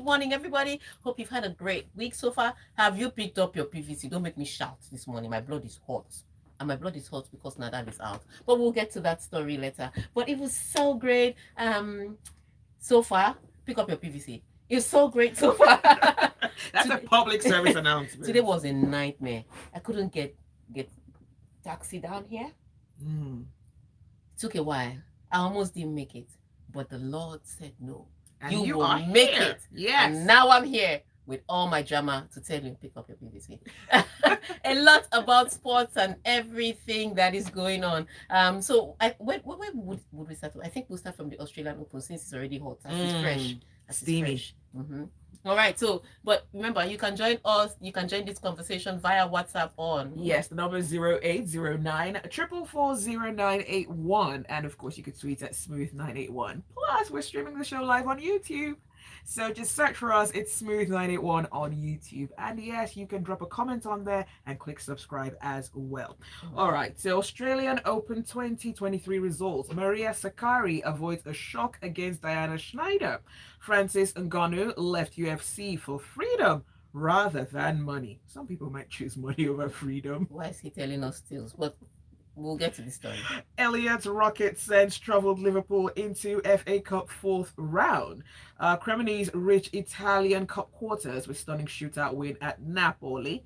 Good morning, everybody. Hope you've had a great week so far. Have you picked up your PVC? Don't make me shout this morning. My blood is hot. And my blood is hot because Nadal is out. But we'll get to that story later. But it was so great. So far, pick up your PVC. It's so great so far. That's a public service announcement. Today was a nightmare. I couldn't get taxi down here. It took a while. I almost didn't make it. But the Lord said no. And you will make here. it. Yes. And now I'm here with all my drama to tell you pick up your PVC. A lot about sports and everything that is going on. So where would we start? I think we'll start from the Australian Open since it's already hot. It's fresh. Steamy. All right. So, but remember, you can join us. You can join this conversation via WhatsApp on. Yes, the number is 0809 4440981. And of course, you could tweet at Smooth981. Plus, we're streaming the show live on YouTube. So just search for us. It's Smooth981 on YouTube. And yes, you can drop a comment on there and click subscribe as well. All right. So Australian Open 2023 results. Maria Sakkari avoids a shock against Diana Schneider. Francis Ngannou left UFC for freedom rather than money. Some people might choose money over freedom. Why is he telling us still? But we'll get to the story. Elliott Rocket sends troubled Liverpool into FA Cup fourth round. Cremonese reach Italian Cup quarters with stunning shootout win at Napoli.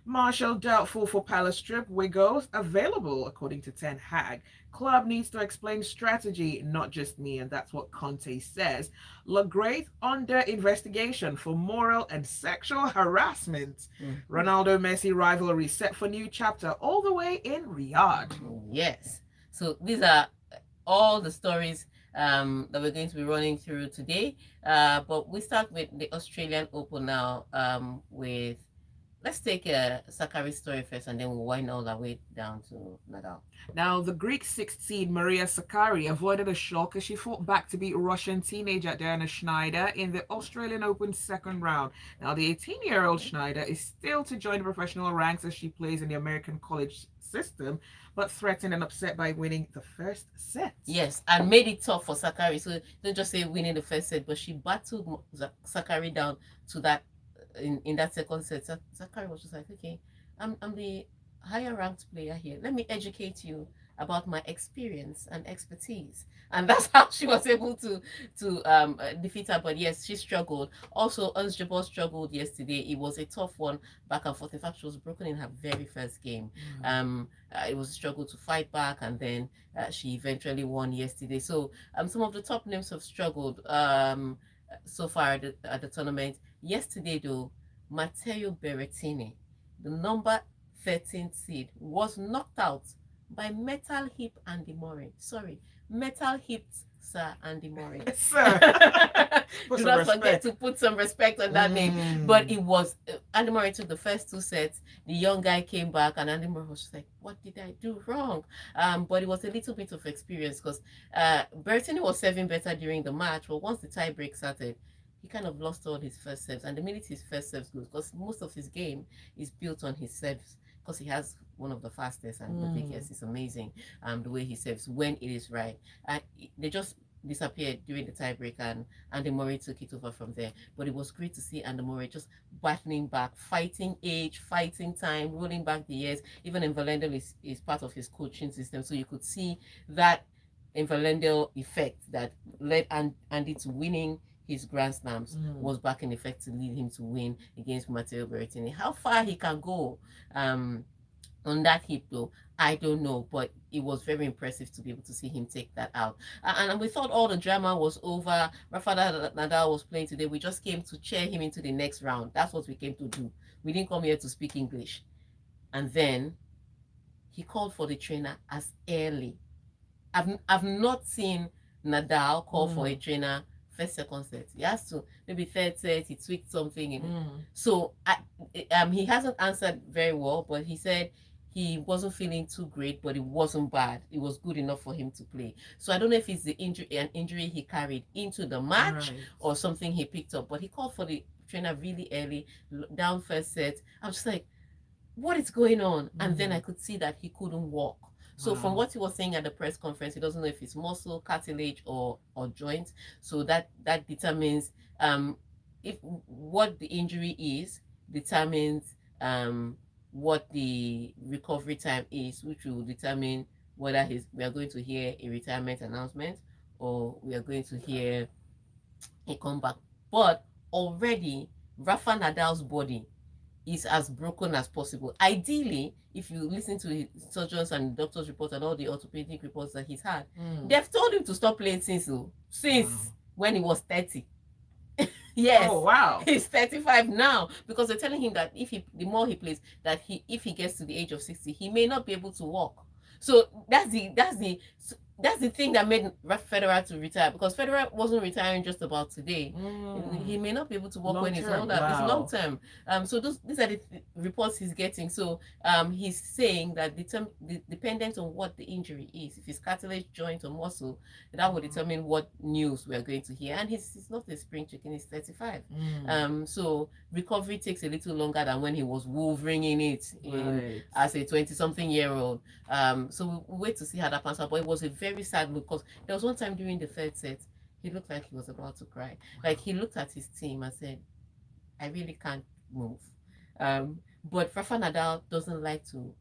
Marshall doubtful for Palace trip. Wiggles available according to Ten Hag. Club needs to explain strategy, not just me, and that's what Conte says. LaGreat under investigation for moral and sexual harassment. Ronaldo Messi rivalry set for new chapter all the way in Riyadh. Yes. So these are all the stories that we're going to be running through today. But we start with the Australian Open now with... Let's take a Sakkari story first, and then we'll wind all our way down to Nadal. Now, the Greek sixth seed Maria Sakkari avoided a shock as she fought back to beat Russian teenager Diana Schneider in the Australian Open second round. Now, the 18-year-old Schneider is still to join the professional ranks as she plays in the American college system, but threatened and upset by winning the first set. Yes, and made it tough for Sakkari. So don't just say winning the first set, but she battled Sakkari down to that. In that second set, Sakkari was just like, okay, I'm the higher ranked player here. Let me educate you about my experience and expertise. And that's how she was able to defeat her. But yes, she struggled. Also, Ons Jabeur struggled yesterday. It was a tough one, back and forth. In fact, she was broken in her very first game. It was a struggle to fight back, and then she eventually won yesterday. So some of the top names have struggled so far at the tournament. Yesterday, though, Matteo Berrettini, the number 13th seed, was knocked out by Metal Hip Andy Murray. Sorry, Metal Hips Sir Andy Murray. Sir, do not forget to put some respect on that name. But it was Andy Murray took the first two sets. The young guy came back, and Andy Murray was just like, "What did I do wrong?" But it was a little bit of experience because Berrettini was serving better during the match, but once the tie break started, he kind of lost all his first serves. And the minute his first serves goes, because most of his game is built on his serves, because he has one of the fastest and the biggest. It's amazing the way he serves when it is right. And they just disappeared during the tiebreak, and Andy Murray took it over from there. But it was great to see Andy Murray just battling back, fighting age, fighting time, rolling back the years. Even Invalendal is part of his coaching system, so you could see that Invalendal effect that led Andy to winning his Grand Slams was back in effect to lead him to win against Matteo Berrettini. How far he can go on that hip, though, I don't know, but it was very impressive to be able to see him take that out. And we thought all the drama was over. Rafael Nadal was playing today. We just came to cheer him into the next round. That's what we came to do. We didn't come here to speak English. And then he called for the trainer as early. I've not seen Nadal call for a trainer first, second set. He has to, maybe third set, he tweaked something. So he hasn't answered very well, but he said he wasn't feeling too great, but it wasn't bad. It was good enough for him to play. So I don't know if it's the injury he carried into the match or something he picked up, but he called for the trainer really early, down first set. I was just like, what is going on? And then I could see that he couldn't walk. So from what he was saying at the press conference, he doesn't know if it's muscle, cartilage, or joint. So that determines if what the injury is determines what the recovery time is, which will determine whether we are going to hear a retirement announcement or we are going to hear a comeback. But already Rafa Nadal's body is as broken as possible. Ideally, if you listen to his surgeons and doctors' reports and all the orthopedic reports that he's had, they've told him to stop playing since when he was 30. Yes. Oh wow. He's 35 now because they're telling him that the more he plays, that if he gets to the age of 60, he may not be able to walk. So that's the thing that made Federer to retire, because Federer wasn't retiring just about today. He may not be able to walk when he's older. Wow. It's long term. So these are the reports he's getting. So he's saying that dependent on what the injury is, if it's cartilage, joint, or muscle, that will determine what news we're going to hear. And he's not a spring chicken. He's 35. So recovery takes a little longer than when he was wolvering in it as a 20-something-year-old. So we'll wait to see how that pans out. But it was a very sad look, because there was one time during the third set, he looked like he was about to cry. Like, he looked at his team and said, I really can't move. But Rafa Nadal doesn't like to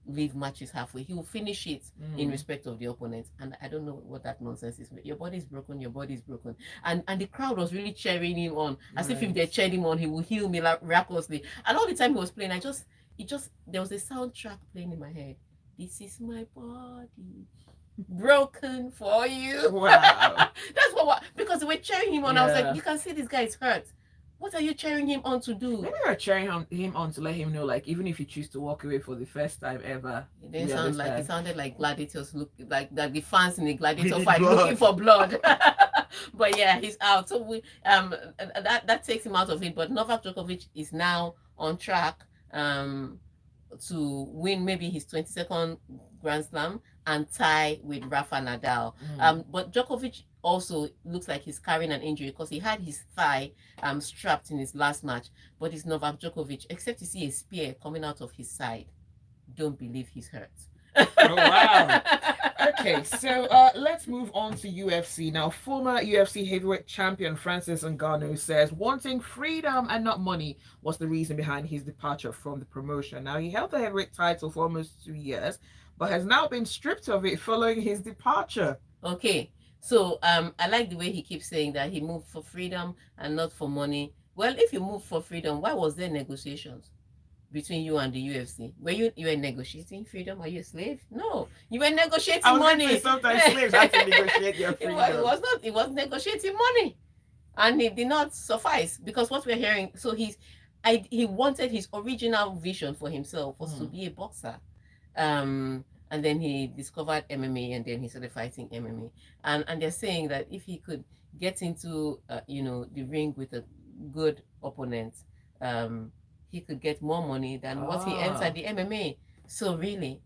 leave matches halfway. He will finish it in respect of the opponent. And I don't know what that nonsense is. Your body's broken, your body's broken. And the crowd was really cheering him on, as if they cheered him on, he will heal miraculously. And all the time he was playing, there was a soundtrack playing in my head. This is my body broken for you. Wow. That's what because they were cheering him on. I was like, you can see this guy is hurt. What are you cheering him on to do? Maybe you're cheering him on to let him know, like, even if you choose to walk away for the first time ever. It didn't sound like, it sounded like gladiators look like that, the fans in the gladiator fight looking for blood. But yeah, he's out. So we that takes him out of it. But Novak Djokovic is now on track to win maybe his 22nd Grand Slam and tie with Rafa Nadal. But Djokovic also looks like he's carrying an injury, because he had his thigh strapped in his last match. But it's Novak Djokovic, except you see a spear coming out of his side. Don't believe he's hurt. Oh, wow. Okay, so let's move on to UFC. Now, former UFC heavyweight champion Francis Ngannou says wanting freedom and not money was the reason behind his departure from the promotion. Now, he held the heavyweight title for almost 2 years, but has now been stripped of it following his departure. Okay, so I like the way he keeps saying that he moved for freedom and not for money. Well, if you move for freedom, why was there negotiations between you and the UFC? Were you were negotiating freedom? Are you a slave? No, you were negotiating money. Sometimes slaves have to negotiate your freedom. It was negotiating money, and it did not suffice, because what we're hearing. So he wanted his original vision for himself was to be a boxer, and then he discovered MMA, and then he started fighting MMA, and they're saying that if he could get into the ring with a good opponent, he could get more money than what he entered the MMA. So really,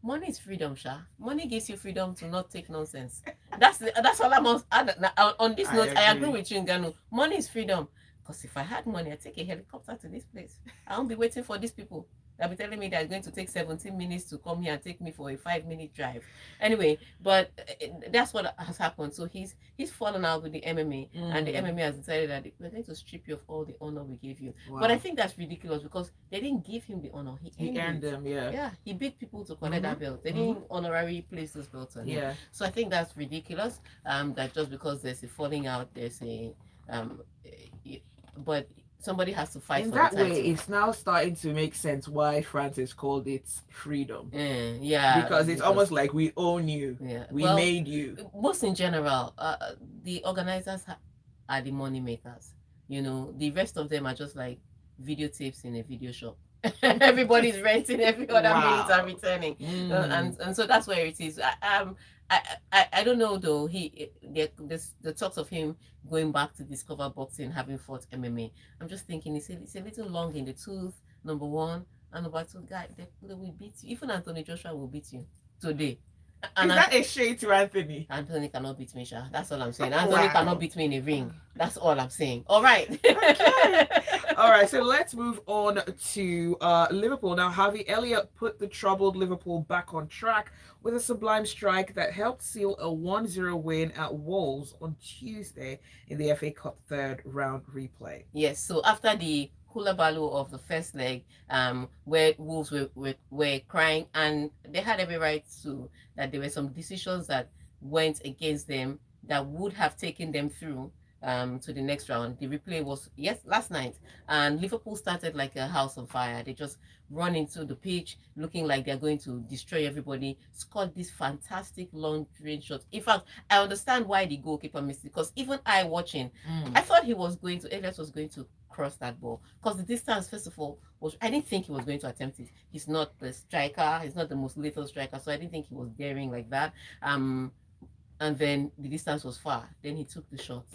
money is freedom, Sha. Money gives you freedom to not take nonsense. That's all I'm on this note. I agree with you, Ngannou. Money is freedom. Because if I had money, I'd take a helicopter to this place. I won't be waiting for these people. They'll be telling me they're going to take 17 minutes to come here and take me for a 5-minute drive. Anyway, but that's what has happened. So he's fallen out with the MMA, and the MMA has decided that we're going to strip you of all the honor we gave you. Wow. But I think that's ridiculous, because they didn't give him the honor. He earned them, Yeah, he beat people to collect that belt. They didn't honorarily place those belts on him. So I think that's ridiculous. That just because there's a falling out, there's a but somebody has to fight in for that the title. way. It's now starting to make sense why Francis called it freedom. Yeah, because it's almost like we own you. We made you. Most in general, the organizers are the money makers. The rest of them are just like videotapes in a video shop. Everybody's renting every other minute and returning, and so that's where it is. I don't know though. The talks of him going back to discover boxing, having fought MMA. I'm just thinking it's a little long in the tooth. Number one, and number two, guy, they will beat you. Even Anthony Joshua will beat you today. And is that a shade to Anthony? Anthony cannot beat me, Sha. That's all I'm saying. Anthony cannot beat me in a ring. That's all I'm saying. All right. Okay. All right, so let's move on to Liverpool. Now, Harvey Elliott put the troubled Liverpool back on track with a sublime strike that helped seal a 1-0 win at Wolves on Tuesday in the FA Cup third round replay. Yes, so after the hullabaloo of the first leg, where Wolves were crying, and they had every right to, that there were some decisions that went against them that would have taken them through to the next round. The replay was last night, and Liverpool started like a house on fire. They just run into the pitch looking like they're going to destroy everybody, scored this fantastic long range shot. In fact, I understand why the goalkeeper missed it, because even I watching, I thought Elliot was going to cross that ball, because the distance, first of all, I didn't think he was going to attempt it. He's not the striker, he's not the most lethal striker, so I didn't think he was daring like that. And then the distance was far. Then he took the shot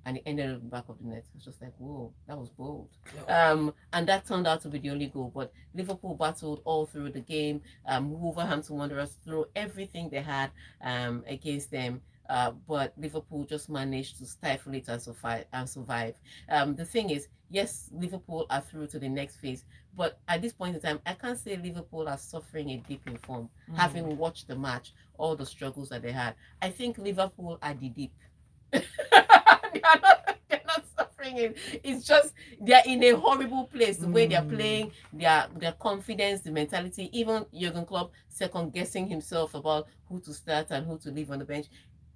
and it ended at the back of the net. It was just like, whoa, that was bold. And that turned out to be the only goal. But Liverpool battled all through the game. Wolverhampton Wanderers threw everything they had against them. But Liverpool just managed to stifle it and survive. The thing is, yes, Liverpool are through to the next phase. But at this point in time, I can't say Liverpool are suffering a dip in form. Having watched the match, all the struggles that they had, I think Liverpool are the dip. They're not suffering it. It's just they're in a horrible place. The way they're playing, their confidence, the mentality. Even Jurgen Klopp second guessing himself about who to start and who to leave on the bench.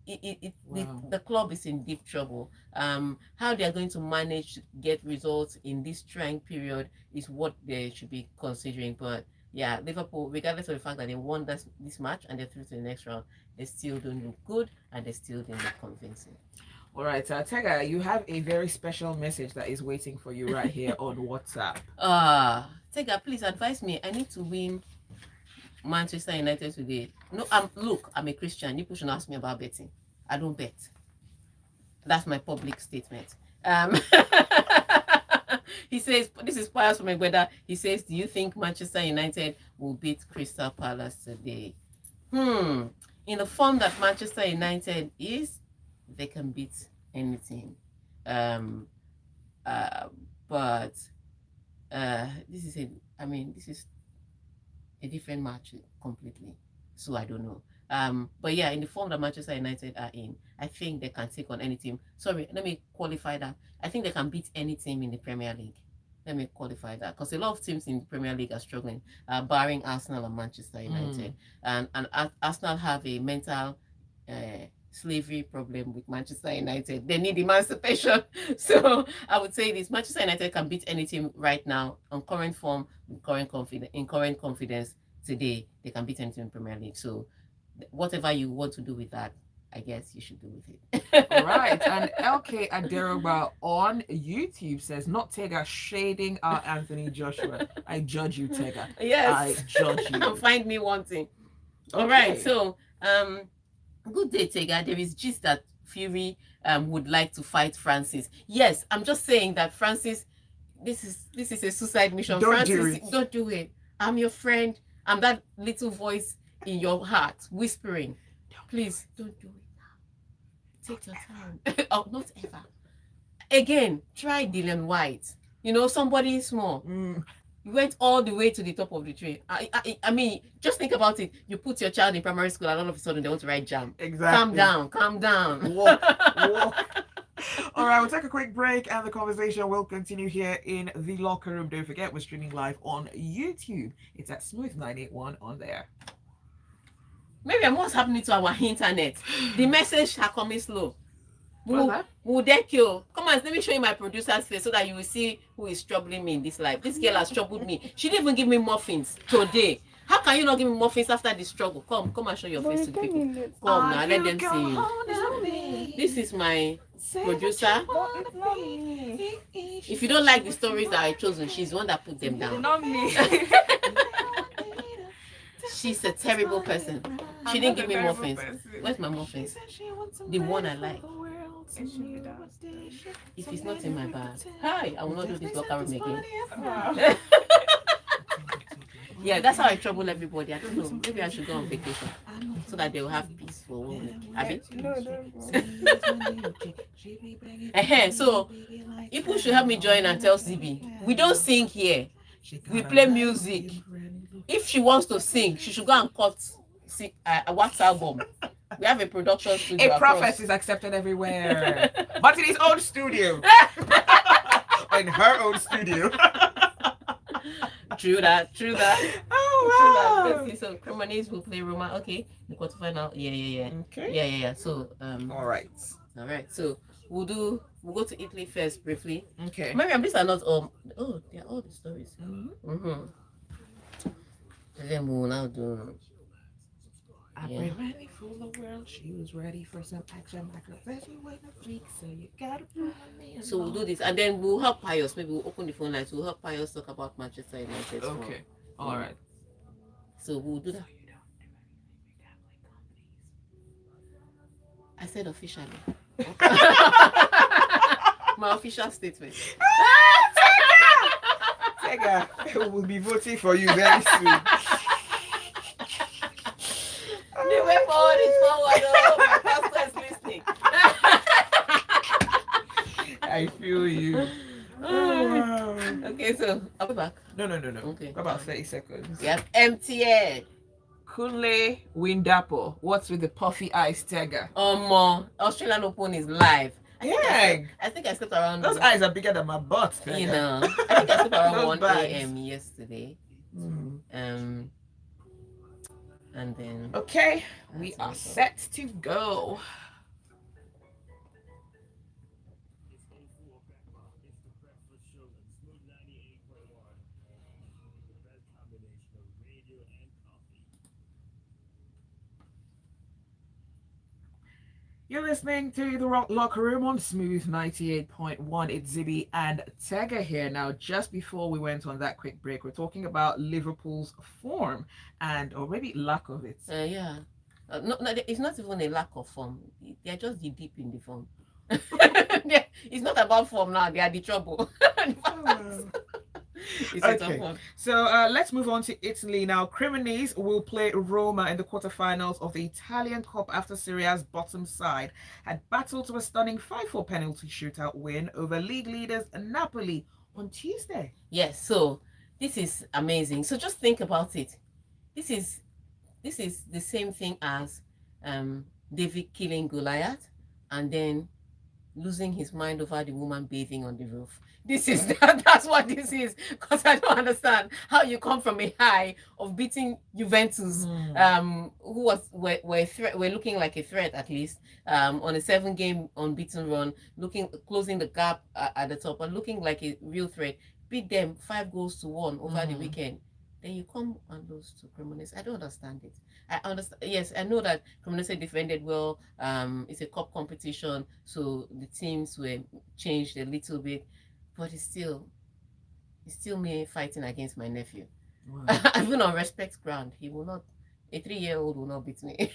The club is in deep trouble. How they are going to manage to get results in this trying period is what they should be considering. But yeah, Liverpool, regardless of the fact that they won this match and they're through to the next round, they still don't look good and they still don't look convincing. All right, Tega, you have a very special message that is waiting for you right here on WhatsApp. Tega, please advise me. I need to win Manchester United today. No, I'm a Christian. You shouldn't ask me about betting. I don't bet. That's my public statement. He says, this is Pius from Egbeda. He says, do you think Manchester United will beat Crystal Palace today? In the form that Manchester United is, they can beat anything. But this is a different match completely. So I don't know. But yeah, in the form that Manchester United are in, I think they can take on any team. Sorry, let me qualify that. I think they can beat any team in the Premier League. Let me qualify that, because a lot of teams in the Premier League are struggling, barring Arsenal and Manchester United. And Arsenal have a mental slavery problem with Manchester United. They need emancipation. So I would say this: Manchester United can beat any team right now on current form, with current confidence today. They can beat any team in Premier League. So whatever you want to do with that, I guess you should do with it. All right. And LK Aderoba on YouTube says, not Tega shading our Anthony Joshua. I judge you, Tega. Yes. I judge you. And find me wanting. All right. So, good day, Tega. There is gist that Fury would like to fight Francis. Yes, I'm just saying that Francis, this is a suicide mission. Francis, don't do it. I'm your friend. I'm that little voice in your heart whispering. Please don't do it now. Take your time. Oh, not ever. Again, try Dylan White. Somebody small. You went all the way to the top of the tree. I mean, just think about it. You put your child in primary school and all of a sudden they want to write jam. Exactly. Calm down. Walk. All right, we'll take a quick break and the conversation will continue here in the locker room. Don't forget, we're streaming live on YouTube. It's at Smooth981 on there. Maybe what's happening to our internet? The message are coming slow. Will they kill? Come on, let me show you my producer's face so that you will see who is troubling me in this life. This girl has troubled me. She didn't even give me muffins today. How can you not give me muffins after the struggle? Come and show your face to the people. Come now, let them see you. This is my producer. If you don't like the stories that I chosen, she's the one that put them down. Not me. She's a terrible person. She didn't give me muffins. Where's my muffins? The one I like. If it's not in my bag, hi, I will not do this locker room again. Yeah, that's how I trouble everybody. I don't know. Maybe I should go on vacation so that they will have peace for 1 week. Abi? So people should help me join and tell Zibby We don't sing here. We play music. If she wants to sing, she should go and cut a wax album. We have a production studio. A prophet is accepted everywhere, but in his own studio, in her own studio. True that. Oh wow. Let's see. So Cremonese will play Roma. Okay, the quarterfinal. Yeah. Okay. Yeah. So All right. So we'll go to Italy first briefly. Okay. Miriam, these are not all. Oh, they are all the stories. Mm-hmm. Then we will now do. I've been ready for the world. She was ready for some action like a vessel with a freak. So you gotta put me in. So we'll do this, and then we'll help Pius. Maybe we'll open the phone lines. We'll help Pius talk about Manchester United. Okay. All right. So we'll do that. I said officially. My official statement. Tega, we'll be voting for you very soon. The way forward is forward. Oh, my pastor is listening. I feel you. Oh. Okay, so I'll be back. No. Okay. About 30 seconds. We have MTN. Kunle Windapo. What's with the puffy eyes, Tega? Australian Open is live. Yeah. I think I slept around. Those eyes are bigger than my butt, Tega. You know. I think I slept around 1 a.m. yesterday. And then. Okay, we are set to go. You're listening to the Rock Locker Room on Smooth 98.1. It's Zibby and Tega here. Now, just before we went on that quick break, we're talking about Liverpool's form or maybe lack of it. Yeah. No, it's not even a lack of form. They're just the deep in the form. It's not about form now. They are the trouble. Okay, so let's move on to Italy now. Cremonese will play Roma in the quarterfinals of the Italian Cup after Serie A's bottom side had battled to a stunning 5-4 penalty shootout win over league leaders Napoli on Tuesday. Yes, so this is amazing. So just think about it. This is the same thing as David killing Goliath and then losing his mind over the woman bathing on the roof. That's what this is, because I don't understand how you come from a high of beating Juventus, who were looking like a threat at least, on a 7-game unbeaten run, closing the gap at the top and looking like a real threat. Beat them 5-1 over the weekend. Then you come and lose to Cremonese. I don't understand it. I understand. Yes, I know that Cremonese defended well. It's a cup competition, so the teams were changed a little bit, but it's still me fighting against my nephew. Wow. Even on respect ground, he will not. A 3-year-old will not beat me.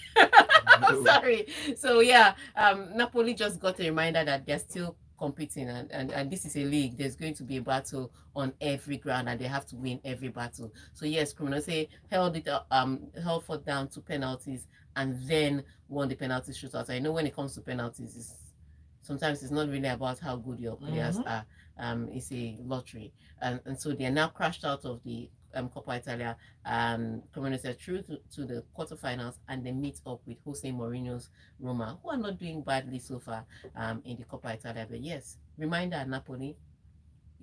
No. Sorry. So yeah, Napoli just got a reminder that they're still competing and this is a league. There's going to be a battle on every ground and they have to win every battle. So yes, Cremonese held for down to penalties and then won the penalty shootout. I know when it comes to penalties, sometimes it's not really about how good your players are. It's a lottery, and so they are now crashed out of the Coppa Italia. Cremonese are through to the quarterfinals and they meet up with Jose Mourinho's Roma, who are not doing badly so far in the Coppa Italia. But yes, reminder, Napoli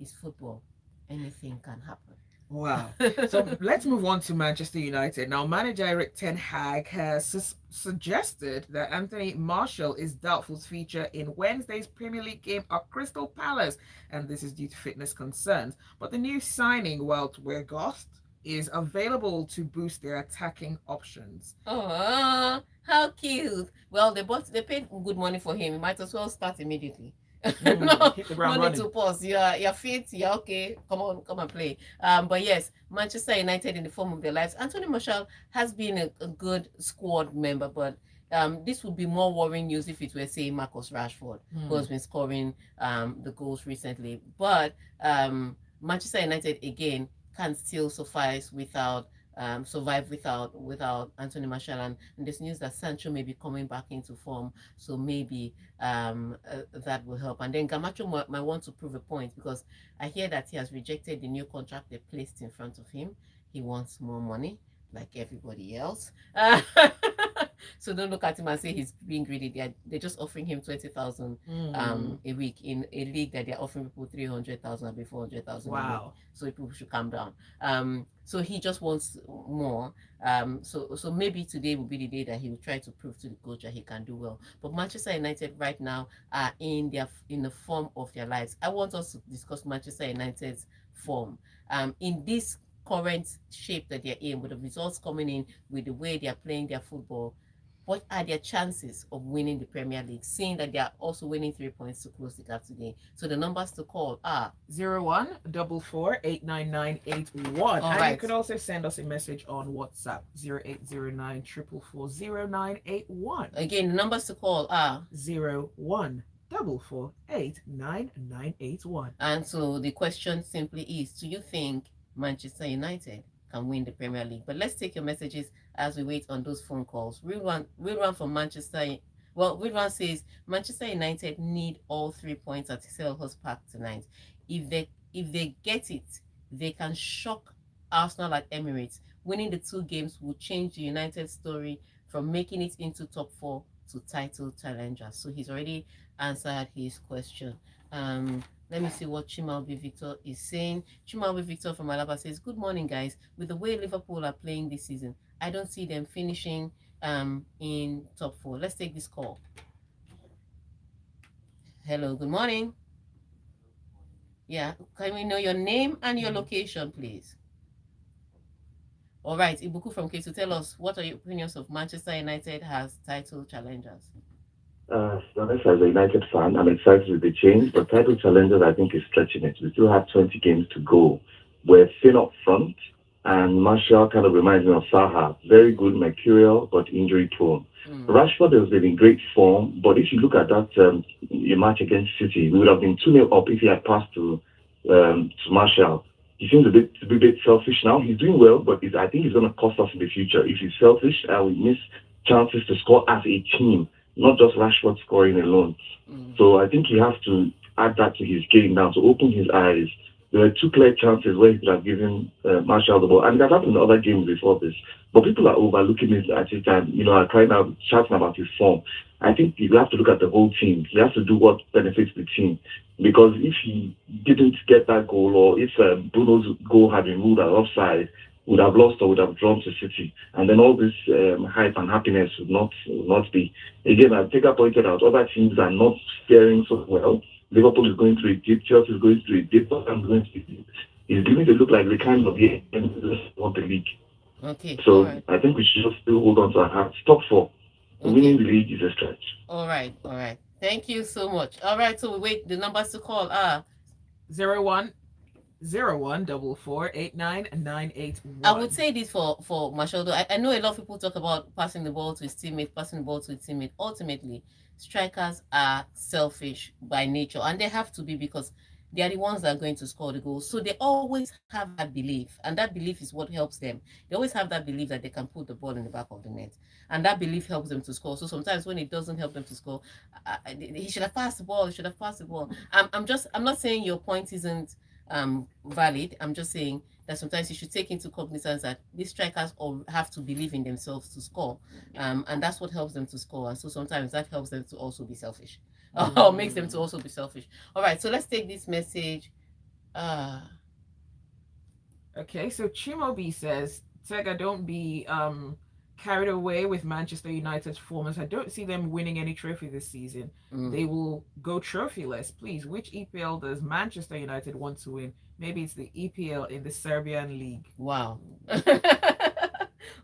is football. Anything can happen. Wow. So let's move on to Manchester United. Now, manager Erik ten Hag has suggested that Anthony Martial is doubtful to feature in Wednesday's Premier League game at Crystal Palace, and this is due to fitness concerns. But the new signing, Wout Weghorst, is available to boost their attacking options. Oh, how cute. Well, they paid good money for him. He might as well start immediately. No need to pause. You're fit, you're okay. Come and play. But yes, Manchester United in the form of their lives. Anthony Martial has been a good squad member, but this would be more worrying news if it were, say, Marcus Rashford, who has been scoring the goals recently. But Manchester United again can still suffice without survive without Anthony Martial. And there's news that Sancho may be coming back into form, so maybe that will help. And then Gamacho might want to prove a point, because I hear that he has rejected the new contract they placed in front of him. He wants more money, like everybody else. So don't look at him and say he's being greedy. They're just offering him 20,000 a week in a league that they're offering people 300,000 and 400,000 a week. Wow. So people should calm down. So he just wants more. So maybe today will be the day that he will try to prove to the coach that he can do well. But Manchester United right now are in the form of their lives. I want us to discuss Manchester United's form. In this current shape that they're in, with the results coming in, with the way they are playing their football, what are their chances of winning the Premier League, seeing that they are also winning 3 points to close the gap today? So the numbers to call are 0144899881. And right. you can also send us a message on WhatsApp 0809 4440981. Again, the numbers to call are 0144899881. And so the question simply is, do you think Manchester United can win the Premier League? But let's take your messages as we wait on those phone calls. Real one from Manchester. Well, Real one says Manchester United need all 3 points at Selhurst Park tonight. If they get it, they can shock Arsenal at Emirates. Winning the 2 games will change the United story from making it into top 4 to title challengers. So he's already answered his question. Let me see what Chimalbi Victor is saying. Chimalbi Victor from Alaba says, good morning, guys. With the way Liverpool are playing this season, I don't see them finishing in top 4. Let's take this call. Hello, good morning. Yeah, can we know your name and your location, please? All right, Ibuku from K2, tell us, what are your opinions of Manchester United as title challengers? Honest, as a United fan, I'm excited with the change, but title challengers, I think, is stretching it. We still have 20 games to go. We're thin up front, and Martial kind of reminds me of Saha. Very good, mercurial, but injury prone. Rashford has been in great form, but if you look at that match against City, we would have been 2-0 up if he had passed to Martial. He seems to be a bit selfish now. He's doing well, but I think he's going to cost us in the future. If he's selfish, we miss chances to score as a team, not just Rashford scoring alone. So I think you have to add that to his game now, to open his eyes. There were 2 clear chances where he could have given Martial the ball, and that happened in other games before this. But people are overlooking it at it and, are crying out, shouting about his form. I think you have to look at the whole team. He has to do what benefits the team. Because if he didn't get that goal, or if Bruno's goal had been ruled as offside, would have lost or would have drawn to City. And then all this hype and happiness would not be. Again, as Tega pointed out, other teams are not faring so well. Liverpool is going through a dip, Chelsea is going through a dip, Tottenham is going through a dip. It's beginning to look like the kind of year want the league. Okay. So right. I think we should just still hold on to our hearts. Top 4. Okay. Winning the league is a stretch. All right. Thank you so much. All right, so we wait. The numbers to call are 0144899881. I would say this for Martial. I know a lot of people talk about passing the ball to his teammate. Ultimately, strikers are selfish by nature, and they have to be, because they are the ones that are going to score the goals. So they always have that belief, and that belief is what helps them. They always have that belief that they can put the ball in the back of the net, and that belief helps them to score. So sometimes when it doesn't help them to score, he should have passed the ball. I'm not saying your point isn't valid. I'm just saying that sometimes you should take into cognizance that these strikers all have to believe in themselves to score, and that's what helps them to score. And so sometimes that helps them to also be selfish, or makes them to also be selfish. All right, so let's take this message. Okay, so Chimobi says, Tega, don't be carried away with Manchester United's performance. I don't see them winning any trophy this season. They will go trophyless. Please, which EPL does Manchester United want to win? Maybe it's the EPL in the Serbian league. Wow.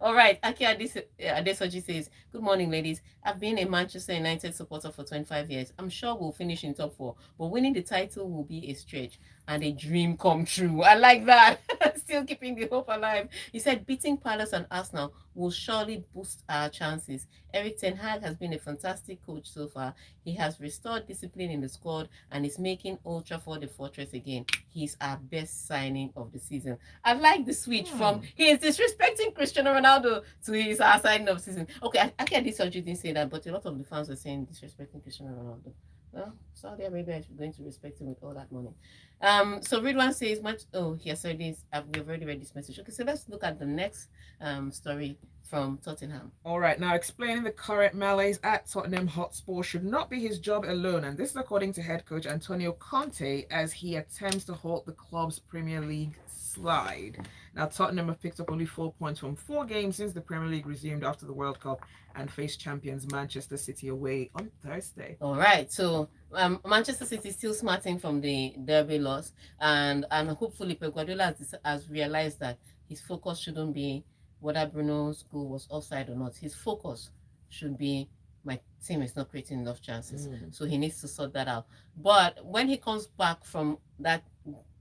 All right, Aki Adesoji says, good morning, ladies. I've been a Manchester United supporter for 25 years. I'm sure we'll finish in top 4, but winning the title will be a stretch and a dream come true. I like that. Still keeping the hope alive. He said beating Palace and Arsenal will surely boost our chances. Eric Ten Hag has been a fantastic coach so far. He has restored discipline in the squad and is making Old Trafford the fortress again. He's our best signing of the season. I like the switch from he is disrespecting Cristiano Ronaldo to his our signing of the season. Okay, I get this surgery didn't say that, but a lot of the fans are saying disrespecting Cristiano Ronaldo. Well, Saudi Arabia is going to respect him with all that money. So Ridwan says much. Oh, he has said this. We've already read this message. Okay, so let's look at the next story from Tottenham. All right, now explaining the current malaise at Tottenham Hotspur should not be his job alone, and this is according to head coach Antonio Conte as he attempts to halt the club's Premier League slide. Now, Tottenham have picked up only 4 points from 4 games since the Premier League resumed after the World Cup and faced champions Manchester City away on Thursday. All right, so Manchester City is still smarting from the derby loss, and hopefully Pep Guardiola has realized that his focus shouldn't be whether Bruno's goal was offside or not. His focus should be my team is not creating enough chances, so he needs to sort that out. But when he comes back from that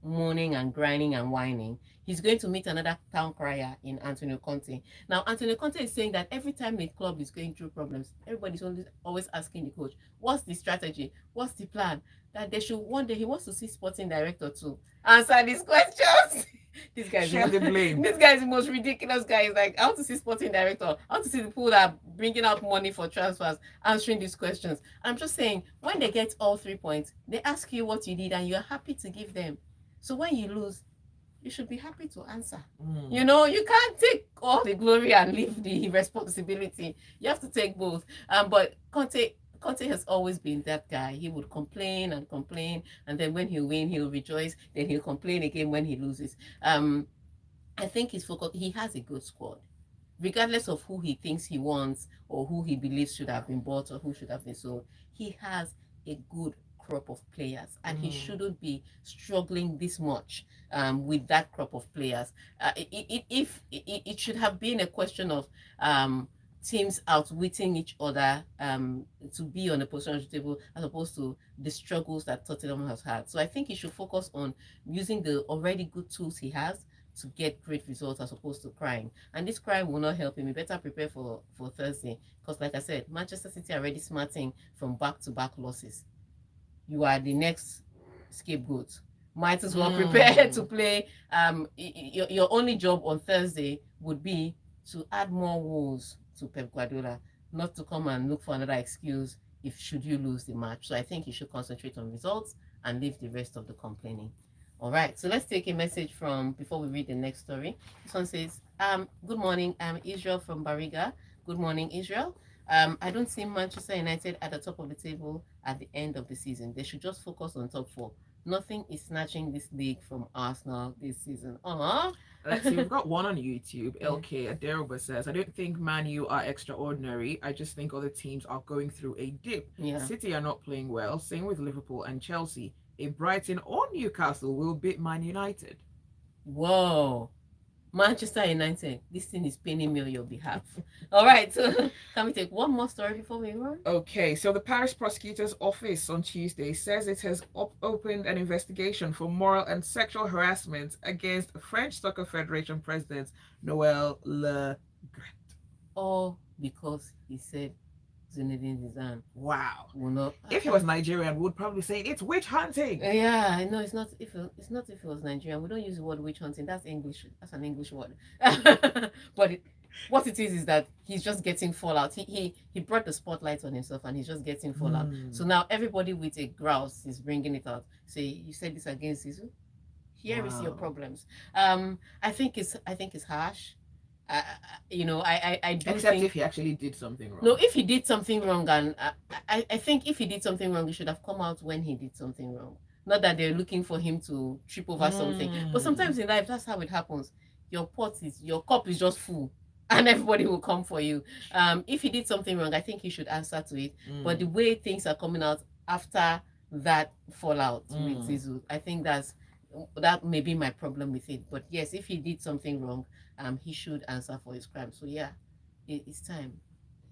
moaning and grinding and whining, he's going to meet another town crier in Antonio Conte. Now, Antonio Conte is saying that every time a club is going through problems, everybody's always asking the coach, what's the strategy? What's the plan? That they should one day, he wants to see sporting director to answer these questions. This guy Share the blame. This guy is the most ridiculous guy. He's like, I want to see sporting director. I want to see the people that are bringing out money for transfers, answering these questions. I'm just saying, when they get all 3 points, they ask you what you did and you're happy to give them. So when you lose, you should be happy to answer. You know, you can't take all the glory and leave the responsibility. You have to take both. But Conte has always been that guy. He would complain and complain, and then when he'll win, he'll rejoice. Then he'll complain again when he loses. I think he's focused. He has a good squad, regardless of who he thinks he wants or who he believes should have been bought or who should have been sold. He has a good crop of players, and he shouldn't be struggling this much with that crop of players. It should have been a question of teams outwitting each other to be on a position table as opposed to the struggles that Tottenham has had. So I think he should focus on using the already good tools he has to get great results as opposed to crying. And this crying will not help him. He better prepare for Thursday because, like I said, Manchester City are already smarting from back-to-back losses. You are the next scapegoat. Might as well prepare to play. Your only job on Thursday would be to add more woes to Pep Guardiola, not to come and look for another excuse if should you lose the match. So I think you should concentrate on results and leave the rest of the complaining. All right, so let's take a message from before we read the next story. This one says, good morning, I'm Israel from Bariga. Good morning, Israel. I don't see Manchester United at the top of the table at the end of the season. They should just focus on top 4. Nothing is snatching this league from Arsenal this season. Let's see, we've got one on YouTube. LK Aderoba says, I don't think Man U are extraordinary. I just think other teams are going through a dip. City are not playing well. Same with Liverpool and Chelsea. If Brighton or Newcastle will beat Man United. Whoa. Manchester United, this thing is paining me on your behalf. All right, so can we take one more story before we run? Okay, so the Paris prosecutor's office on Tuesday says it has opened an investigation for moral and sexual harassment against French Soccer Federation President Noël Le Graët. All because he said Zinedine Zidane. Wow. Will not, if he was Nigerian, we would probably say it's witch hunting. Yeah, I know it's not if it was Nigerian. We don't use the word witch hunting. That's English. That's an English word. But what it is that he's just getting fallout. He brought the spotlight on himself and he's just getting fallout. So now everybody with a grouse is bringing it out. Say, you said this against Zizu. Here is your problems. I think it's harsh. I do Except think, if he actually did something wrong. No, if he did something wrong, and I think if he did something wrong, he should have come out when he did something wrong. Not that they're looking for him to trip over something. But sometimes in life, that's how it happens. Your cup is just full, and everybody will come for you. If he did something wrong, I think he should answer to it. But the way things are coming out after that fallout with Zizou, I think that may be my problem with it. But yes, if he did something wrong, he should answer for his crime. So yeah, it's time.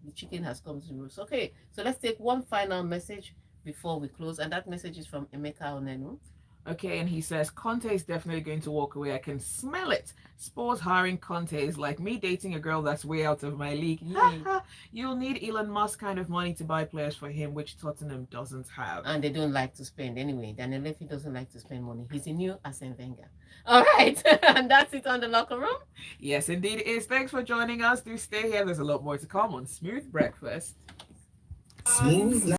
The chicken has come to roost. Okay, so let's take one final message before we close, and that message is from Emeka Onenu. Okay, and he says Conte is definitely going to walk away. I can smell it. Spurs hiring Conte is like me dating a girl that's way out of my league. You'll need Elon Musk kind of money to buy players for him, which Tottenham doesn't have. And they don't like to spend anyway. Daniel Levy doesn't like to spend money. He's a new Arsene Wenger. All right, and that's it on the locker room. Yes, indeed it is. Thanks for joining us. Do stay here. There's a lot more to come on Smooth Breakfast. Smooth